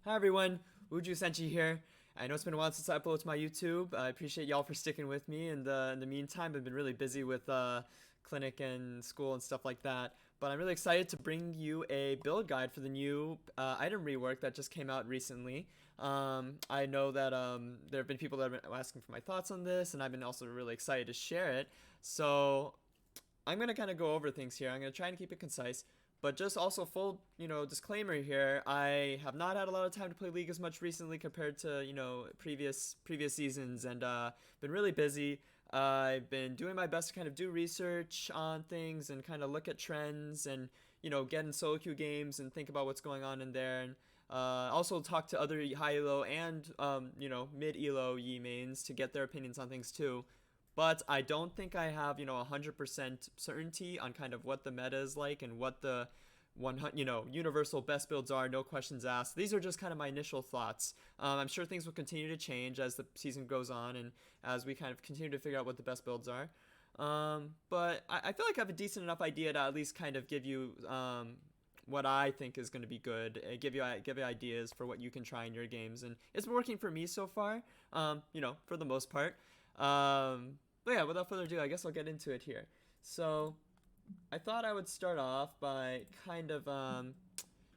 Hi everyone, Senshi here. I know it's been a while since I uploaded to my YouTube. I appreciate y'all for sticking with me. In the meantime, I've been really busy with clinic and school and stuff like that. But I'm really excited to bring you a build guide for the new item rework that just came out recently. I know that there have been people that have been asking for my thoughts on this, and I've been also really excited to share it. So I'm gonna kind of go over things here. I'm gonna try and keep it concise, but just also full, disclaimer here. I have not had a lot of time to play League as much recently compared to previous seasons, and been really busy. I've been doing my best to kind of do research on things and kind of look at trends and get in solo queue games and think about what's going on in there. And also talk to other high elo and mid elo Yi mains to get their opinions on things too. But I don't think I have 100% certainty on kind of what the meta is like and what the universal best builds are. No questions asked. These are just kind of my initial thoughts. I'm sure things will continue to change as the season goes on and as we kind of continue to figure out what the best builds are. But I feel like I have a decent enough idea to at least kind of give you what I think is going to be good. Give you ideas for what you can try in your games, and it's been working for me so far. For the most part. But yeah, without further ado, I guess I'll get into it here. So I thought I would start off by kind of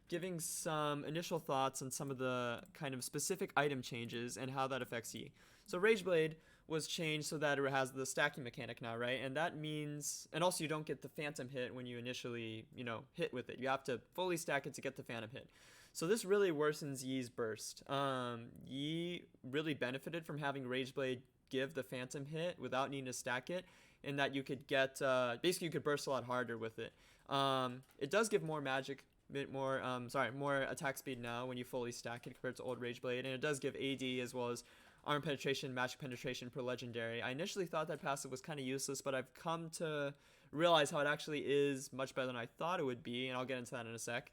giving some initial thoughts on some of the kind of specific item changes and how that affects Yi. So Rageblade was changed so that it has the stacking mechanic now, right? And that means, and also you don't get the phantom hit when you initially, hit with it. You have to fully stack it to get the phantom hit. So this really worsens Yi's burst. Yi really benefited from having Rageblade give the phantom hit without needing to stack it, in that you could get basically you could burst a lot harder with it. It does give more magic, more attack speed now when you fully stack it compared to old Rageblade, and it does give AD as well as arm penetration, magic penetration per legendary. I initially thought that passive was kind of useless, but I've come to realize how it actually is much better than I thought it would be, and I'll get into that in a sec.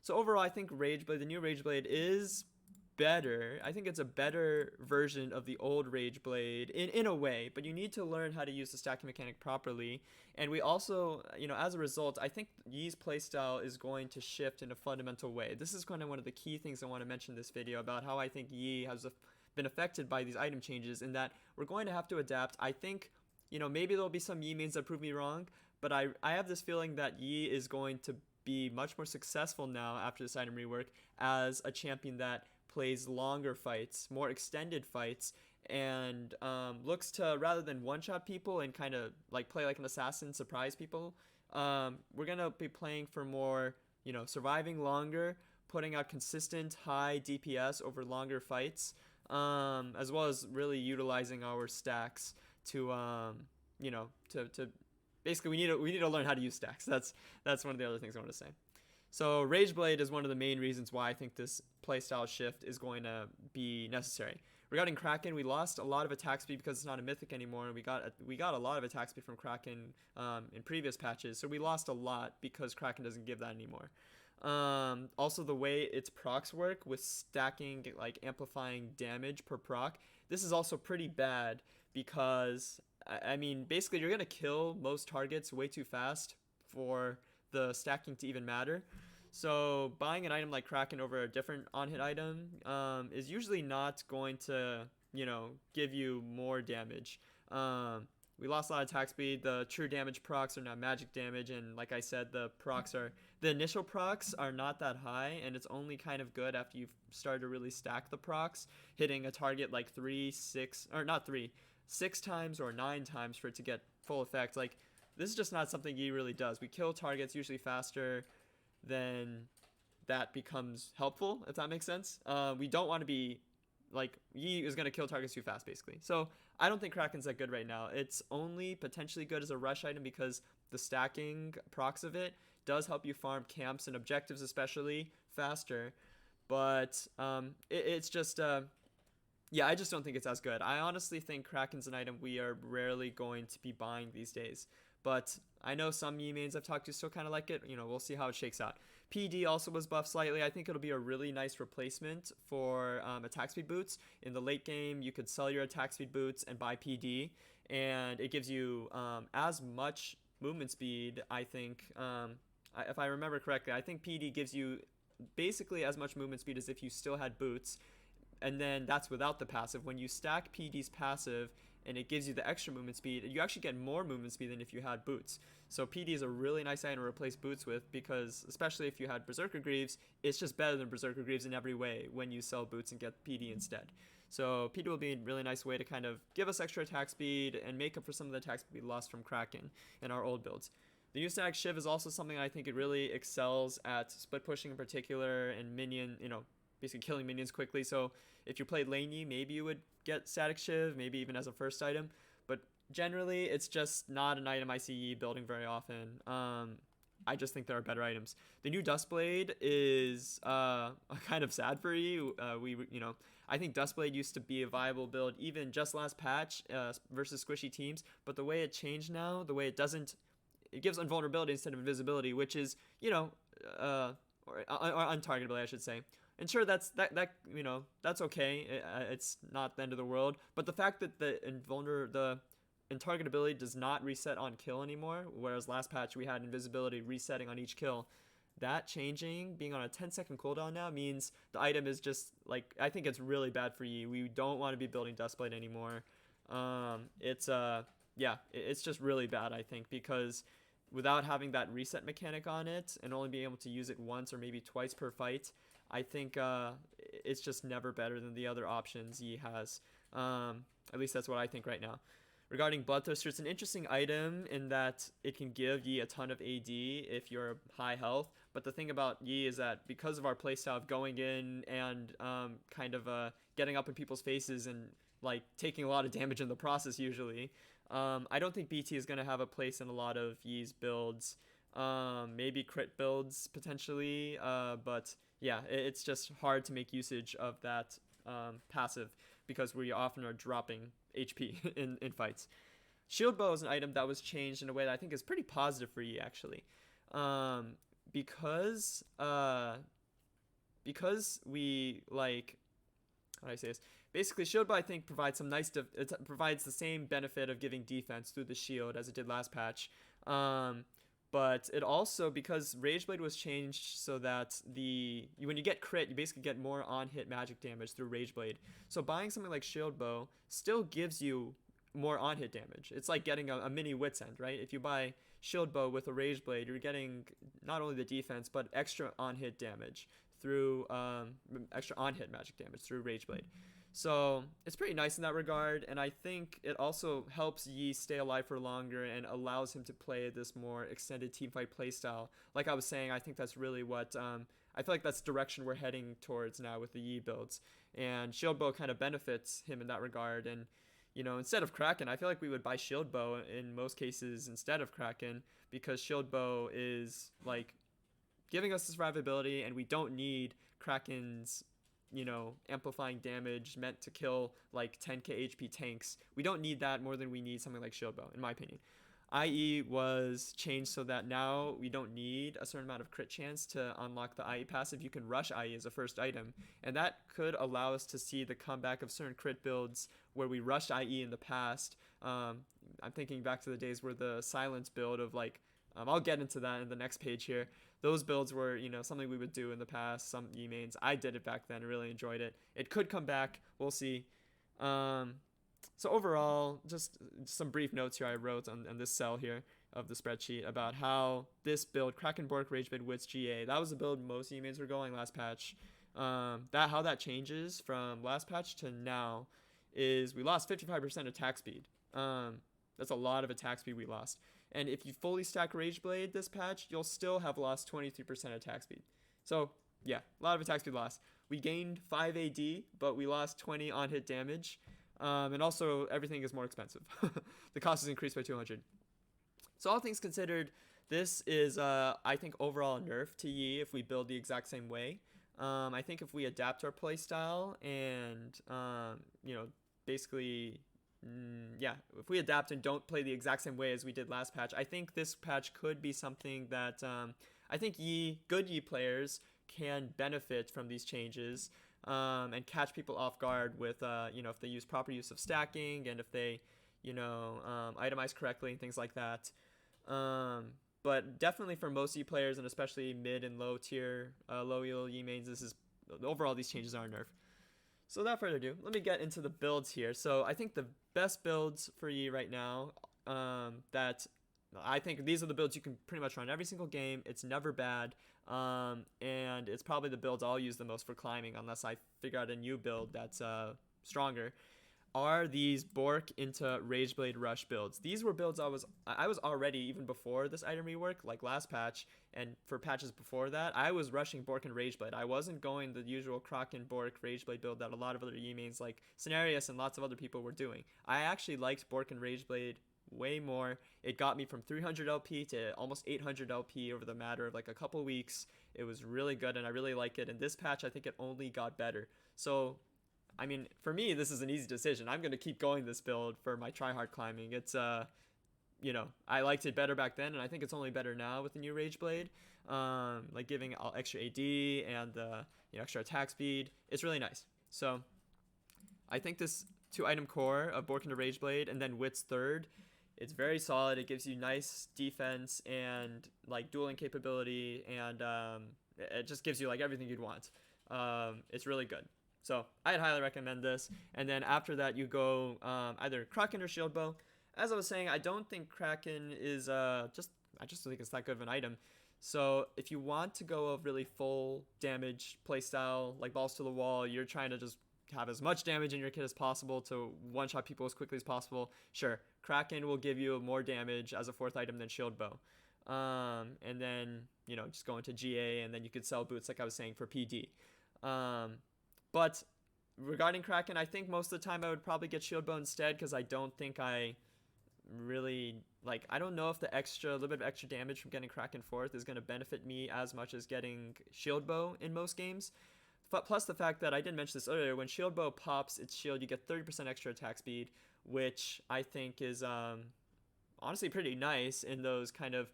So overall, I think Rageblade, the new Rageblade, is better. I think it's a better version of the old Rageblade in a way, but you need to learn how to use the stacking mechanic properly. And we also, as a result, I think Yi's playstyle is going to shift in a fundamental way. This is kind of one of the key things I want to mention in this video about how I think Yi has been affected by these item changes, in that we're going to have to adapt. I think, maybe there'll be some Yi mains that prove me wrong, but I have this feeling that Yi is going to be much more successful now after this item rework as a champion that plays longer fights, more extended fights, and looks to, rather than one-shot people and kind of like play like an assassin, surprise people, we're going to be playing for more, surviving longer, putting out consistent high DPS over longer fights, as well as really utilizing our stacks to, to basically we need to learn how to use stacks. That's one of the other things I want to say. So Rageblade is one of the main reasons why I think this playstyle shift is going to be necessary. Regarding Kraken, we lost a lot of attack speed because it's not a mythic anymore, and we got a lot of attack speed from Kraken in previous patches. So we lost a lot because Kraken doesn't give that anymore. Also, the way its procs work with stacking, like amplifying damage per proc, this is also pretty bad because I mean basically you're gonna kill most targets way too fast for the stacking to even matter. So buying an item like Kraken over a different on-hit item is usually not going to, give you more damage. We lost a lot of attack speed. The true damage procs are now magic damage, and like I said, the initial procs are not that high, and it's only kind of good after you've started to really stack the procs, hitting a target like 6 times or 9 times for it to get full effect. Like, this is just not something Yi really does. We kill targets usually faster than that becomes helpful, if that makes sense. We don't want to be, like, Yi is going to kill targets too fast, basically. So I don't think Kraken's that good right now. It's only potentially good as a rush item because the stacking procs of it does help you farm camps and objectives especially faster. But it's just... yeah, I just don't think it's as good. I honestly think Kraken's an item we are rarely going to be buying these days. But I know some Yi mains I've talked to still kind of like it. We'll see how it shakes out. PD also was buffed slightly. I think it'll be a really nice replacement for attack speed boots. In the late game, you could sell your attack speed boots and buy PD. And it gives you as much movement speed, I think. If I remember correctly, I think PD gives you basically as much movement speed as if you still had boots, and then that's without the passive. When you stack PD's passive and it gives you the extra movement speed, you actually get more movement speed than if you had boots. So PD is a really nice item to replace boots with, because especially if you had Berserker Greaves, it's just better than Berserker Greaves in every way when you sell boots and get PD instead. So PD will be a really nice way to kind of give us extra attack speed and make up for some of the attack speed we lost from Kraken in our old builds. The new static Shiv is also something I think it really excels at split pushing in particular, and minion, basically killing minions quickly. So if you played laney, maybe you would get static Shiv, maybe even as a first item. But generally, it's just not an item I see Yi building very often. I just think there are better items. The new Dustblade is kind of sad for Yi. I think Dustblade used to be a viable build even just last patch versus squishy teams. But the way it changed now, the way it gives invulnerability instead of invisibility, which is, or untargetability, I should say. And sure, that's okay. It's not the end of the world. But the fact that the intargetability does not reset on kill anymore, whereas last patch we had invisibility resetting on each kill, that changing, being on a 10-second cooldown now, means the item is just, I think it's really bad for you. We don't want to be building Dustblade anymore. It's just really bad, I think, because without having that reset mechanic on it and only being able to use it once or maybe twice per fight, I think it's just never better than the other options Yi has. At least that's what I think right now. Regarding Bloodthirster, it's an interesting item in that it can give Yi a ton of AD if you're high health. But the thing about Yi is that because of our playstyle of going in and getting up in people's faces and taking a lot of damage in the process usually, I don't think BT is going to have a place in a lot of Yi's builds. Maybe crit builds potentially, but yeah, it's just hard to make usage of that passive because we often are dropping HP in fights. Shield Bow is an item that was changed in a way that I think is pretty positive for Yi, actually. Because we how do I say this? Basically, Shield Bow, I think, provides it provides the same benefit of giving defense through the shield as it did last patch. But it also, because Rageblade was changed so that when you get crit, you basically get more on-hit magic damage through Rageblade. So buying something like Shield Bow still gives you more on-hit damage. It's like getting a mini Wit's End, right? If you buy Shield Bow with a Rageblade, you're getting not only the defense, but extra on-hit damage through, extra on-hit magic damage through Rageblade. So it's pretty nice in that regard, and I think it also helps Yi stay alive for longer and allows him to play this more extended teamfight playstyle. Like I was saying, I think that's really what I feel like that's the direction we're heading towards now with the Yi builds, and Shield Bow kind of benefits him in that regard. And instead of Kraken, I feel like we would buy Shield Bow in most cases instead of Kraken, because Shield Bow is giving us this survivability, and we don't need Kraken's amplifying damage meant to kill 10k HP tanks. We don't need that more than we need something like Shield Bow, in my opinion. IE was changed so that now we don't need a certain amount of crit chance to unlock the IE passive. You can rush IE as a first item, and that could allow us to see the comeback of certain crit builds where we rushed IE in the past. I'm thinking back to the days where the silence build of I'll get into that in the next page here. Those builds were, something we would do in the past, some Yi mains. I did it back then. I really enjoyed it. It could come back. We'll see. So overall, just some brief notes here I wrote on this cell here of the spreadsheet about how this build, Krakenborg, Rageblade, Wits, GA, that was the build most Yi mains were going last patch. How that changes from last patch to now is we lost 55% attack speed. That's a lot of attack speed we lost. And if you fully stack Rageblade this patch, you'll still have lost 23% attack speed. So, yeah, a lot of attack speed loss. We gained 5 AD, but we lost 20 on-hit damage. And also, everything is more expensive. The cost is increased by 200. So, all things considered, this is, I think, overall a nerf to Yi if we build the exact same way. I think if we adapt our playstyle and, basically... if we adapt and don't play the exact same way as we did last patch, I think this patch could be something that I think good Yi players can benefit from these changes and catch people off guard with, if they use proper use of stacking and if they, itemize correctly and things like that. But definitely for most Yi players and especially mid and low tier, low elo Yi mains, this is overall these changes are a nerf. So without further ado, let me get into the builds here. So I think the best builds for Yi right now, that I think these are the builds you can pretty much run every single game. It's never bad, and it's probably the builds I'll use the most for climbing unless I figure out a new build that's stronger. Are these Bork into Rageblade Rush builds? These were builds I was already, even before this item rework, like last patch, and for patches before that, I was rushing Bork and Rageblade. I wasn't going the usual Kraken Bork Rageblade build that a lot of other Yi mains like Cenarius and lots of other people were doing. I actually liked Bork and Rageblade way more. It got me from 300 LP to almost 800 LP over the matter of like a couple weeks. It was really good and I really like it. And this patch, I think it only got better. So I mean, for me, this is an easy decision. I'm going to keep going this build for my tryhard climbing. It's, I liked it better back then, and I think it's only better now with the new Rageblade. Like giving extra AD and extra attack speed. It's really nice. So I think this 2-item core of Bork into Rageblade and then Wit's third, it's very solid. It gives you nice defense and like dueling capability, and it just gives you like everything you'd want. It's really good. So I'd highly recommend this. And then after that, you go either Kraken or Shield Bow. As I was saying, I don't think Kraken is I just don't think it's that good of an item. So if you want to go a really full damage playstyle, like balls to the wall, you're trying to just have as much damage in your kit as possible to one-shot people as quickly as possible. Sure, Kraken will give you more damage as a 4th item than Shield Bow. And then, just go into GA, and then you could sell boots, like I was saying, for PD. But regarding Kraken, I think most of the time I would probably get Shield Bow instead, because I don't think I really, I don't know if the little bit of extra damage from getting Kraken 4th is going to benefit me as much as getting Shield Bow in most games. But plus the fact that I didn't mention this earlier, when Shield Bow pops its shield, you get 30% extra attack speed, which I think is honestly pretty nice in those kind of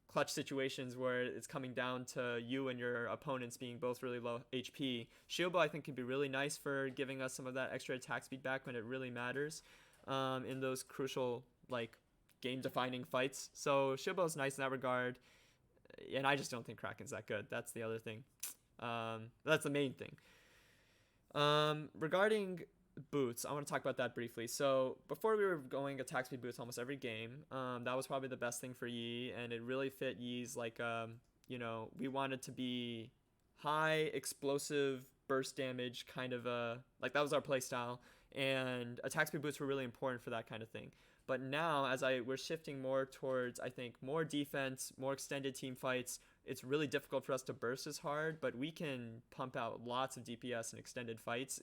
clutch situations where it's coming down to you and your opponents being both really low HP. Shield Bow I think can be really nice for giving us some of that extra attack speed back when it really matters in those crucial game-defining fights. So Shield Bow is nice in that regard, and I just don't think Kraken's that good. That's the other thing. That's the main thing. Regarding boots, I want to talk about that briefly. So before we were going attack speed boots almost every game, that was probably the best thing for Yi, and it really fit Yi's we wanted to be high explosive burst damage kind of that was our play style, and attack speed boots were really important for that kind of thing. But now as we're shifting more towards, I think, more defense, more extended team fights, it's really difficult for us to burst as hard, but we can pump out lots of DPS in extended fights,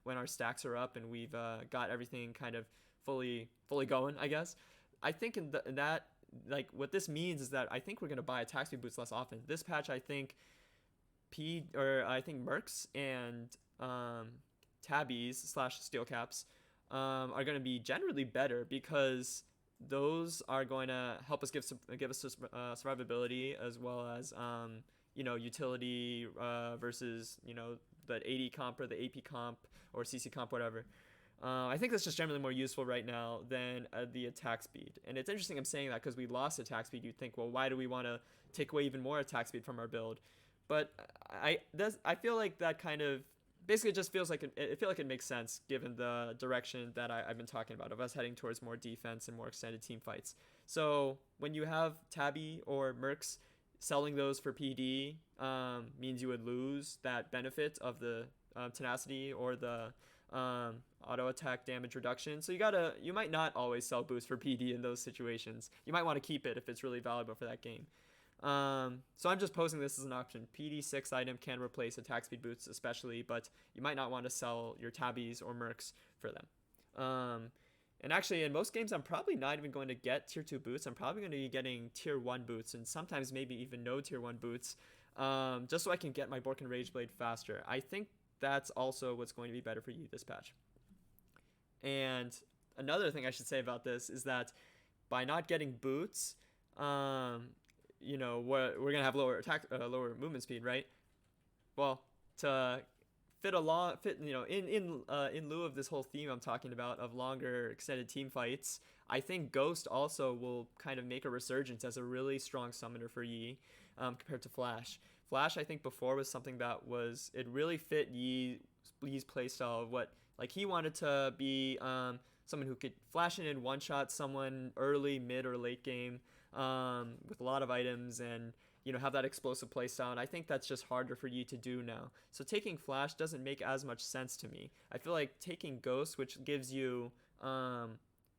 when our stacks are up and we've got everything kind of fully going, I guess. I think in that, what this means is that I think we're going to buy attack speed boots less often. This patch, I think Mercs and Tabbies / Steel Caps are going to be generally better, because those are going to help us give us survivability, as well as utility versus the AD comp or the AP comp or CC comp, whatever. I think that's just generally more useful right now than the attack speed. And it's interesting I'm saying that, because we lost attack speed. You'd think, well, why do we want to take away even more attack speed from our build? But I feel like that kind of basically just feels like it makes sense given the direction that I've been talking about, of us heading towards more defense and more extended team fights. So when you have Tabby or Mercs, selling those for PD means you would lose that benefit of the tenacity or the auto attack damage reduction. So you might not always sell boost for PD in those situations. You might want to keep it if it's really valuable for that game. So I'm just posing this as an option. PD 6 item can replace attack speed boots especially, but you might not want to sell your Tabbies or Mercs for them. And actually in most games I'm probably not even going to get tier 2 boots. I'm probably going to be getting tier 1 boots, and sometimes maybe even no tier 1 boots, just so I can get my Bork and Rageblade faster. I think that's also what's going to be better for you this patch. And another thing I should say about this is that by not getting boots, we're gonna have lower movement speed, right? Well, to fit in lieu of this whole theme I'm talking about of longer extended team fights. I think Ghost also will kind of make a resurgence as a really strong summoner for Yi, compared to Flash. Flash, I think before was something that was it really fit Yi's playstyle of what like he wanted to be someone who could flash in and one shot someone early, mid, or late game, with a lot of items and have that explosive playstyle. And I think that's just harder for Yi to do now. So taking Flash doesn't make as much sense to me. I feel like taking Ghost, which gives you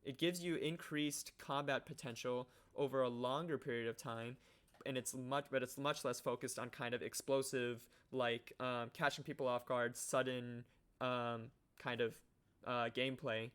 increased combat potential over a longer period of time, and it's much less focused on kind of explosive, like catching people off guard, sudden kind of gameplay.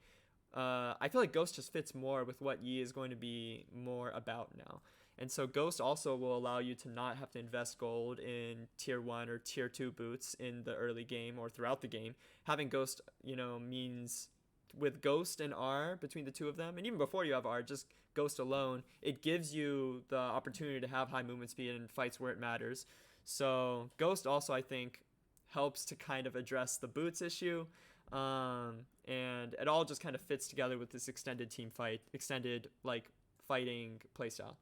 I feel like Ghost just fits more with what Yi is going to be more about now. And so Ghost also will allow you to not have to invest gold in tier 1 or tier 2 boots in the early game or throughout the game. Having Ghost, means with Ghost and R between the two of them, and even before you have R, just Ghost alone, it gives you the opportunity to have high movement speed in fights where it matters. So Ghost also, I think, helps to kind of address the boots issue. And it all just kind of fits together with this extended like fighting playstyle.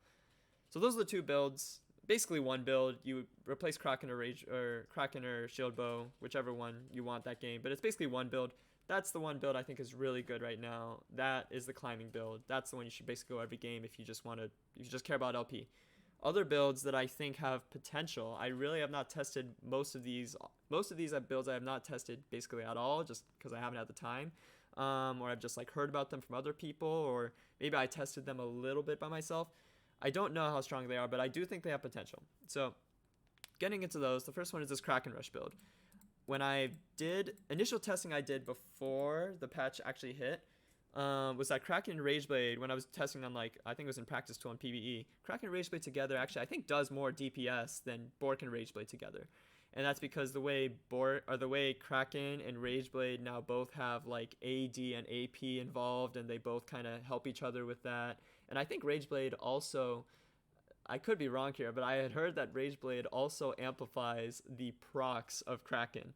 So those are the two builds. Basically one build. You replace Kraken or Shield Bow, whichever one you want that game. But it's basically one build. That's the one build I think is really good right now. That is the climbing build. That's the one you should basically go every game if you just care about LP. Other builds that I think have potential, I really have not tested most of these. Most of these builds I have not tested basically at all, just because I haven't had the time, or I've just like heard about them from other people, or maybe I tested them a little bit by myself. I don't know how strong they are, but I do think they have potential. So, getting into those, the first one is this Kraken Rush build. When I did initial testing, I did before the patch actually hit, was that Kraken and Rageblade, when I was testing on I think it was in practice tool on PvE, Kraken and Rageblade together actually I think does more DPS than Bork and Rageblade together. And that's because the way Kraken and Rageblade now both have like AD and AP involved, and they both kind of help each other with that. And I think Rageblade also, I could be wrong here, but I had heard that Rageblade also amplifies the procs of Kraken.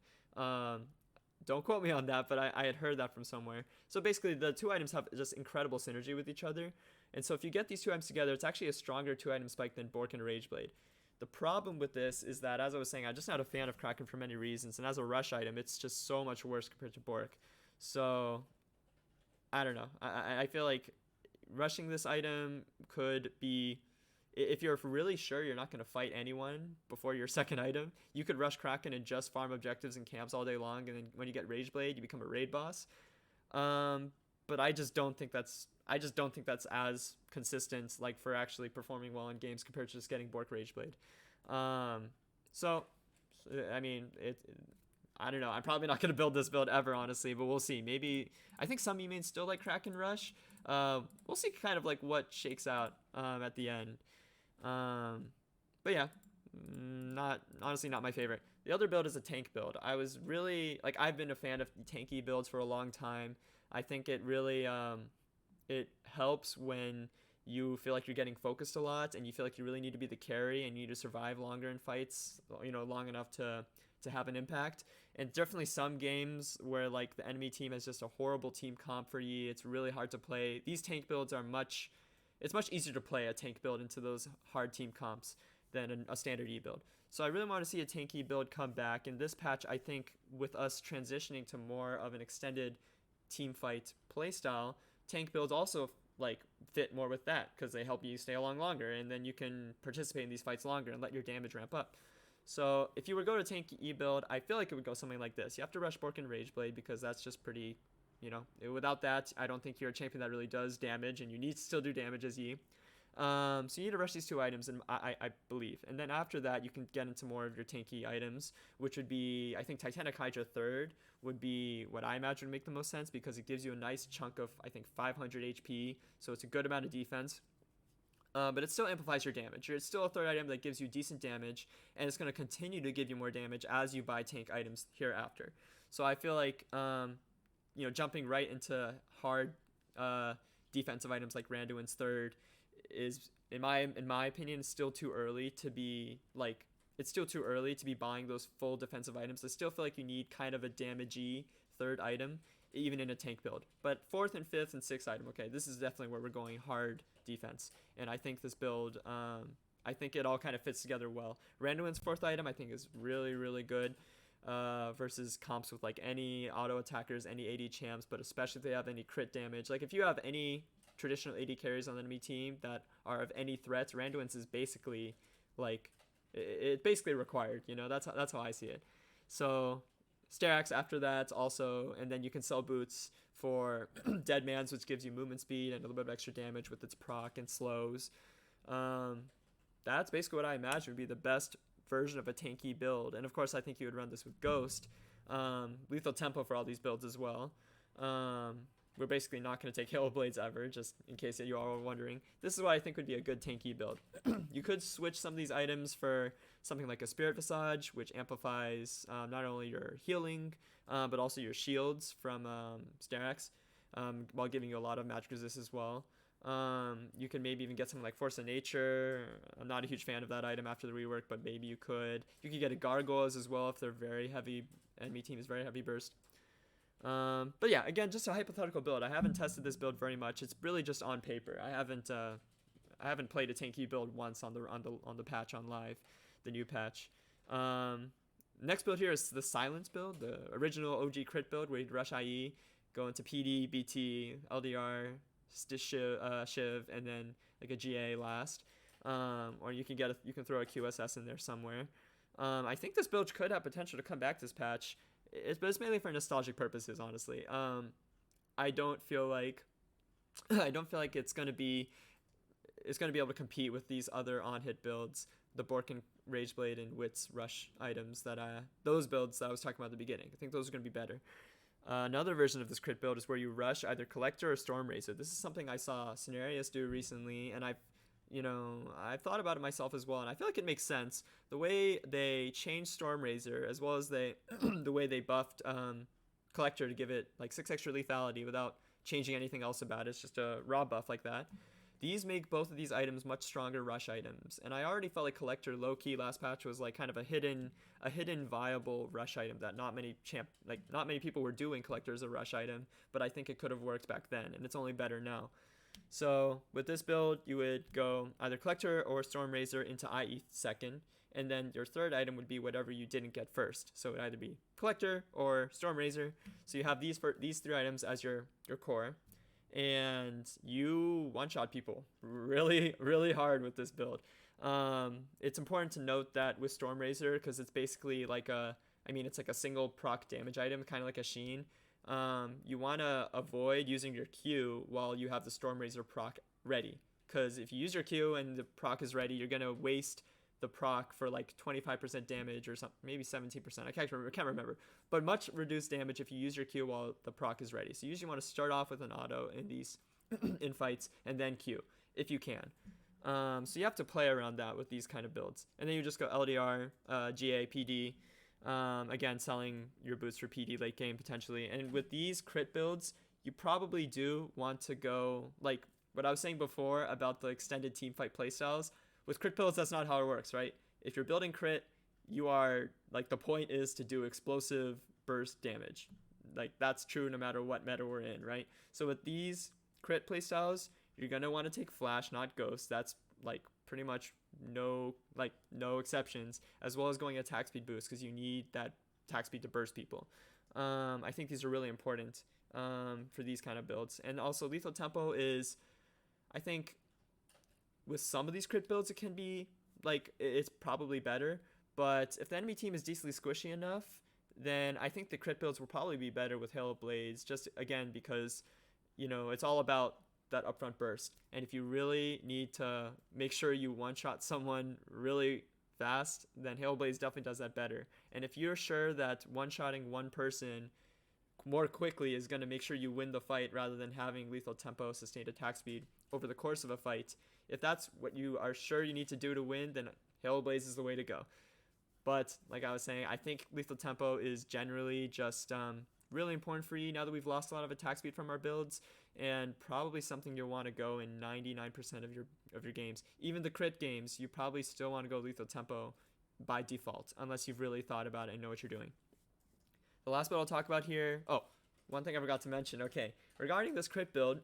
Don't quote me on that, but I had heard that from somewhere. So basically, the two items have just incredible synergy with each other. And so if you get these two items together, it's actually a stronger two-item spike than Bork and Rageblade. The problem with this is that, as I was saying, I'm just not a fan of Kraken for many reasons. And as a rush item, it's just so much worse compared to Bork. So, I don't know. I feel like rushing this item could be, if you're really sure you're not going to fight anyone before your second item, you could rush Kraken and just farm objectives and camps all day long, and then when you get Rageblade, you become a raid boss. But I just don't think that's as consistent, like, for actually performing well in games compared to just getting Bork Rageblade. So I mean, I don't know. I'm probably not going to build this build ever, honestly, but we'll see. Maybe, I think some mains still like Kraken Rush. We'll see kind of like what shakes out at the end. But yeah, honestly not my favorite. The other build is a tank build. I was really, like, I've been a fan of tanky builds for a long time. I think it really, it helps when you feel like you're getting focused a lot and you feel like you really need to be the carry and you need to survive longer in fights, long enough to have an impact. And definitely some games where like the enemy team has just a horrible team comp for you, it's really hard to play. These tank builds are it's much easier to play a tank build into those hard team comps than a standard E build. So I really want to see a tanky build come back. In this patch, I think with us transitioning to more of an extended team fight playstyle, tank builds also like fit more with that because they help you stay along longer, and then you can participate in these fights longer and let your damage ramp up. So if you were to go to tank E build, I feel like it would go something like this. You have to rush Bork and Rageblade because that's just pretty, without that, I don't think you're a champion that really does damage, and you need to still do damage as E. So you need to rush these two items, and I believe. And then after that, you can get into more of your tanky items, which would be, I think Titanic Hydra third would be what I imagine would make the most sense because it gives you a nice chunk of, I think, 500 HP, so it's a good amount of defense. But it still amplifies your damage. It's still a third item that gives you decent damage, and it's going to continue to give you more damage as you buy tank items hereafter. So I feel like, jumping right into hard defensive items like Randuin's third is, in my opinion, still too early to be like. it's still too early to be buying those full defensive items. I still feel like you need kind of a damagey third item, even in a tank build. But fourth and fifth and sixth item, okay, this is definitely where we're going hard defense. And I think this build, I think it all kind of fits together well. Randuin's fourth item, I think, is really, really good versus comps with like any auto attackers, any AD champs, but especially if they have any crit damage. Like if you have any traditional AD carries on the enemy team that are of any threat, Randuin's is basically like it basically required. You know, that's how I see it. So Sterax after that also, and then you can sell boots for Dead Man's, which gives you movement speed and a little bit of extra damage with its proc and slows. That's basically what I imagine would be the best version of a tanky build. And of course, I think you would run this with Ghost. Lethal Tempo for all these builds as well. We're basically not going to take Rageblades ever, just in case you all were wondering. This is what I think would be a good tanky build. You could switch some of these items for something like a Spirit Visage, which amplifies not only your healing, but also your shields from Sterax, while giving you a lot of magic resist as well. You can maybe even get something like Force of Nature. I'm not a huge fan of that item after the rework, but maybe you could. You could get a Gargoyles as well if they're very heavy. Enemy team is very heavy burst. But yeah, again, just a hypothetical build. I haven't tested this build very much. It's really just on paper. I haven't played a tanky build once on the patch on live, the new patch. Next build here is the Silence build, the original OG crit build where you'd rush IE, go into PD, BT, LDR, Shiv, and then like a GA last. Or you can throw a QSS in there somewhere. I think this build could have potential to come back this patch. But it's mainly for nostalgic purposes, honestly. I don't feel like it's gonna be able to compete with these other on-hit builds, the Borkin, Rageblade, and Wits Rush items those builds that I was talking about at the beginning. I think those are gonna be better. Another version of this crit build is where you rush either Collector or Stormrazor. This is something I saw Scenarius do recently, and I've thought about it myself as well, and I feel like it makes sense. The way they changed Stormrazor, as well as the way they buffed Collector to give it like 6 extra lethality without changing anything else about it. It's just a raw buff like that. These make both of these items much stronger rush items, and I already felt like Collector low-key last patch was like kind of a hidden viable rush item that not many people were doing Collector as a rush item, but I think it could have worked back then, and it's only better now. So with this build, you would go either Collector or Stormrazor into IE second, and then your third item would be whatever you didn't get first. So it would either be Collector or Stormrazor. So you have these three items as your core, and you one-shot people really, really hard with this build. It's important to note that with Stormrazor, because it's basically like it's like a single proc damage item, kind of like a Sheen. You want to avoid using your Q while you have the Stormrazor proc ready, because if you use your Q and the proc is ready, you're going to waste the proc for like 25% damage or something, maybe 17%. I can't remember, but much reduced damage if you use your Q while the proc is ready. So you usually want to start off with an auto in these in fights and then Q if you can. So you have to play around that with these kind of builds, and then you just go LDR, GA, PD. Again, selling your boots for PD late game potentially. And with these crit builds, you probably do want to go like what I was saying before about the extended team fight playstyles. With crit builds, that's not how it works, right? If you're building crit, you are like, the point is to do explosive burst damage. Like that's true no matter what meta we're in, right? So with these crit playstyles, you're gonna want to take Flash, not Ghost. That's like pretty much no exceptions, as well as going attack speed boost, because you need that attack speed to burst people. I think these are really important for these kind of builds. And also Lethal Tempo is, I think with some of these crit builds, it can be like, it's probably better, but if the enemy team is decently squishy enough, then I think the crit builds will probably be better with Rageblades, just again because it's all about that upfront burst. And if you really need to make sure you one-shot someone really fast, then Rageblades definitely does that better. And if you're sure that one-shotting one person more quickly is going to make sure you win the fight rather than having Lethal Tempo, sustained attack speed over the course of a fight, if that's what you are sure you need to do to win, then Rageblades is the way to go. But like I was saying, I think Lethal Tempo is generally just really important for you now that we've lost a lot of attack speed from our builds, and probably something you'll want to go in 99% of your games. Even the crit games, you probably still want to go Lethal Tempo by default, unless you've really thought about it and know what you're doing. The last build I'll talk about here, oh, one thing I forgot to mention, okay, regarding this crit build,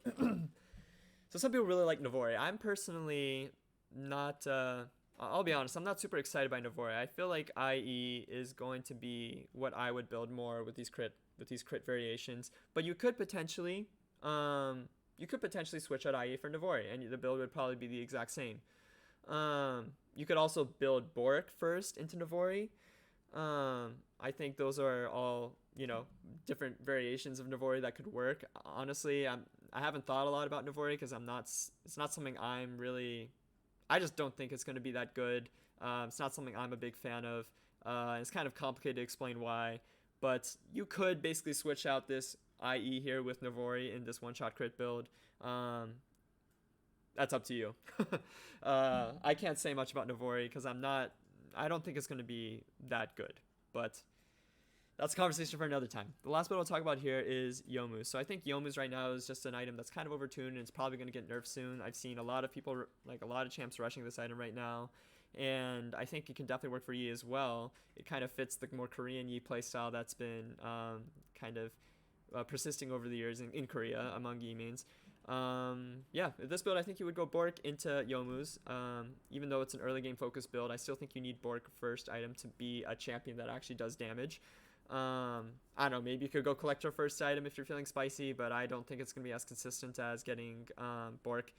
so some people really like Navori. I'm personally not, I'll be honest, I'm not super excited by Navori. I feel like IE is going to be what I would build more with these crit variations, but you could potentially switch out IE for Navori, and the build would probably be the exact same. You could also build Boric first into Navori. I think those are all, different variations of Navori that could work. Honestly, I haven't thought a lot about Navori because it's not something I just don't think it's going to be that good. It's not something I'm a big fan of. It's kind of complicated to explain why, but you could basically switch out this IE here with Navori in this one-shot crit build. That's up to you. I can't say much about Navori because I don't think it's going to be that good, but that's a conversation for another time. The last build I'll talk about here is Yomus. So I think Yomus right now is just an item that's kind of overtuned and it's probably going to get nerfed soon. I've seen a lot of people, like a lot of champs rushing this item right now, and I think it can definitely work for Yi as well. It kind of fits the more Korean Yi playstyle that's been kind of persisting over the years in Korea among Yi mains. Yeah, this build I think you would go Bork into Yomus. Even though it's an early game focused build, I still think you need Bork first item to be a champion that actually does damage. I don't know, maybe you could go Collector first item if you're feeling spicy, but I don't think it's going to be as consistent as getting Bork.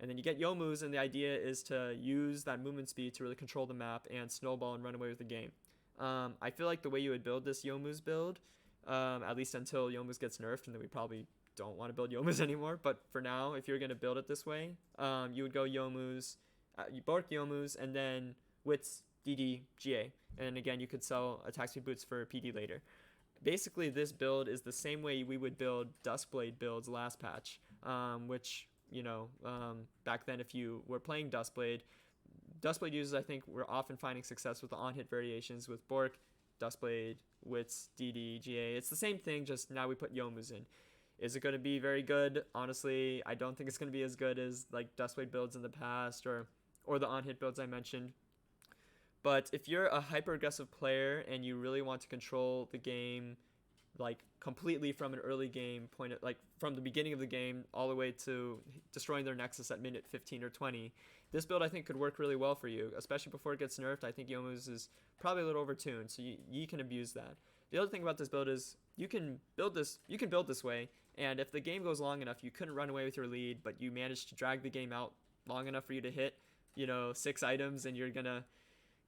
And then you get Yomus, and the idea is to use that movement speed to really control the map and snowball and run away with the game. I feel like the way you would build this Yomus build, at least until Yomus gets nerfed, and then we probably don't want to build Yomus anymore, but for now, if you're going to build it this way, you would go Yomus, Bork Yomus, and then Wits, DD, GA. And again, you could sell attack speed boots for PD later. Basically, this build is the same way we would build Duskblade builds last patch, which, back then if you were playing Duskblade users, I think, were often finding success with the on-hit variations with Bork, Duskblade, Wits, DD, GA. It's the same thing, just now we put Yomus in. Is it going to be very good? Honestly, I don't think it's going to be as good as like Duskblade builds in the past or the on-hit builds I mentioned. But if you're a hyper-aggressive player and you really want to control the game like completely from an early game point, like from the beginning of the game all the way to destroying their Nexus at minute 15 or 20, this build I think could work really well for you, especially before it gets nerfed. I think Yomus is probably a little overtuned, so you can abuse that. The other thing about this build is you can build this way, and if the game goes long enough, you couldn't run away with your lead, but you managed to drag the game out long enough for you to hit, 6 items, and you're gonna,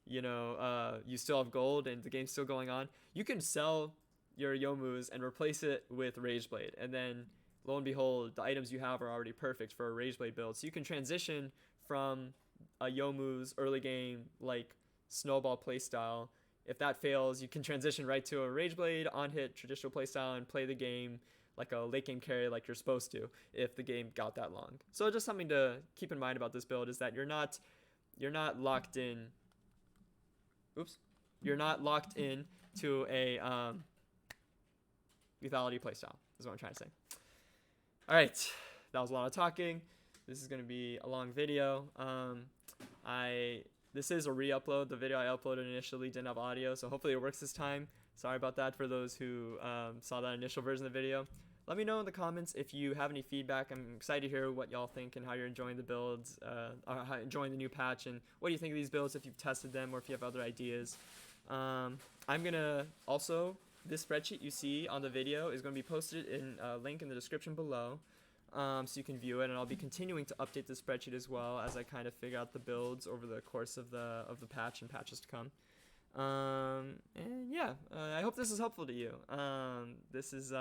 you still have gold and the game's still going on. You can sell your Yomus and replace it with Rageblade, and then lo and behold, the items you have are already perfect for a Rageblade build. So you can transition from a Yomus early game like snowball playstyle. If that fails, you can transition right to a Rageblade on-hit traditional playstyle and play the game like a late game carry like you're supposed to if the game got that long. So just something to keep in mind about this build is that you're not locked in. You're not locked in to a lethality playstyle, is what I'm trying to say. All right, that was a lot of talking. This is going to be a long video. This is a re-upload. The video I uploaded initially didn't have audio, so hopefully it works this time. Sorry about that for those who saw that initial version of the video. Let me know in the comments if you have any feedback. I'm excited to hear what y'all think and how you're enjoying the builds, enjoying the new patch, and what do you think of these builds if you've tested them or if you have other ideas. I'm going to also, this spreadsheet you see on the video is going to be posted in a link in the description below. So you can view it, and I'll be continuing to update the spreadsheet as well as I kind of figure out the builds over the course of the patch and patches to come. And yeah, I hope this is helpful to you. This is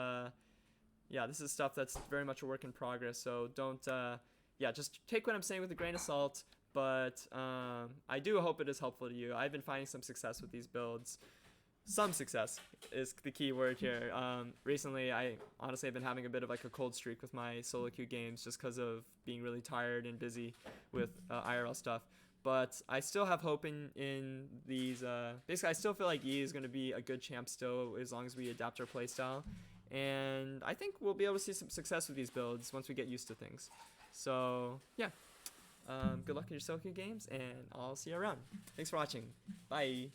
stuff that's very much a work in progress, so don't just take what I'm saying with a grain of salt, but I do hope it is helpful to you. I've been finding some success with these builds. Some success is the key word here. Recently, I honestly have been having a bit of like a cold streak with my solo queue games just because of being really tired and busy with IRL stuff. But I still have hope in these. Basically, I still feel like Yi is going to be a good champ still as long as we adapt our playstyle. And I think we'll be able to see some success with these builds once we get used to things. So, yeah. Good luck in your Soka games, and I'll see you around. Thanks for watching. Bye.